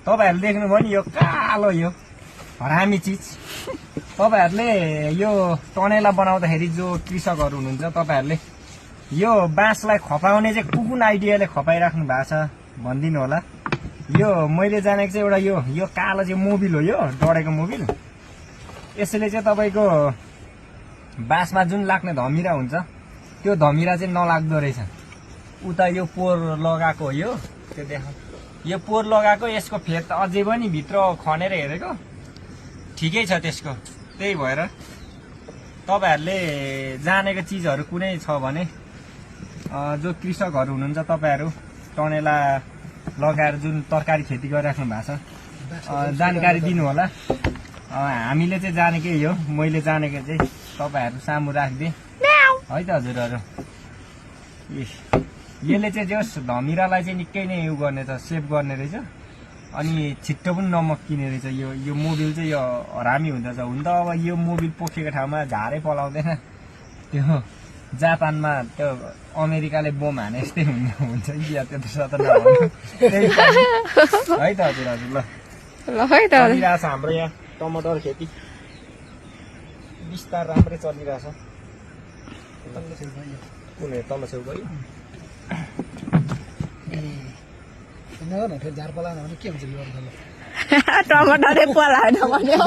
तपाईहरुले देख्नुभयो नि यो कालो यो हरामी चिज तपाईहरुले यो टनेला बनाउँदाखेरि जो कृषकहरु हुनुहुन्छ तपाईहरुले यो बाँसलाई खपाउने चाहिँ कुन आइडियाले खपाइराख्नु भएको छ भन्दिनु होला यो मैले जानेको चाहिँ एउटा यो कालो चाहिँ मोबिल हो यो डढेको मोबिल यसैले चाहिँ तपाईको बाँसमा जुन लाग्ने धमिरा हुन्छ त्यो धमिरा चाहिँ नलाग्दो रहेछ उता यो पोर लगाएको हो यो त्यो देखा यो पोर लगाएको यसको फेद त अझै पनि भित्र खनेर हेरेको ठिकै छ त्यसको त्यही भएर तपाईहरुले जानेको चीजहरु कुनै छ भने जो कृषकहरु हुनुहुन्छ तपाईहरु टनेला लगाएर जुन तरकारी खेती गरिराख्नु भएको छ जानकारी दिनु होला हामीले चाहिँ जानेकै हो मैले जानेको चाहिँ तपाईहरु सामु राख्दिए है त हजुरहरु यसले चाहिँ जस धमिरालाई चाहिँ निकै नै उ गर्ने छ सेभ गर्ने रहेछ अनि छिट्टो पनि नमक्किने रहेछ यो मोबिल चाहिँ यो हरामी हुँदछ हुन त अब यो मोबिल पोखेको ठाउँमा झारै पलाउँदैन त्यो जापानमा त्यो अमेरिकाले बम हाने जस्तै हुन्छ या त्यस्तो त नभन्नु है त हजुर ल है त चलिरहेछ हाम्रो यहाँ टमाटर खेती विस्तार राम्रै चलिरहेछ कुनै तल छेउ गयो टमाटरै पलाएन भन्यो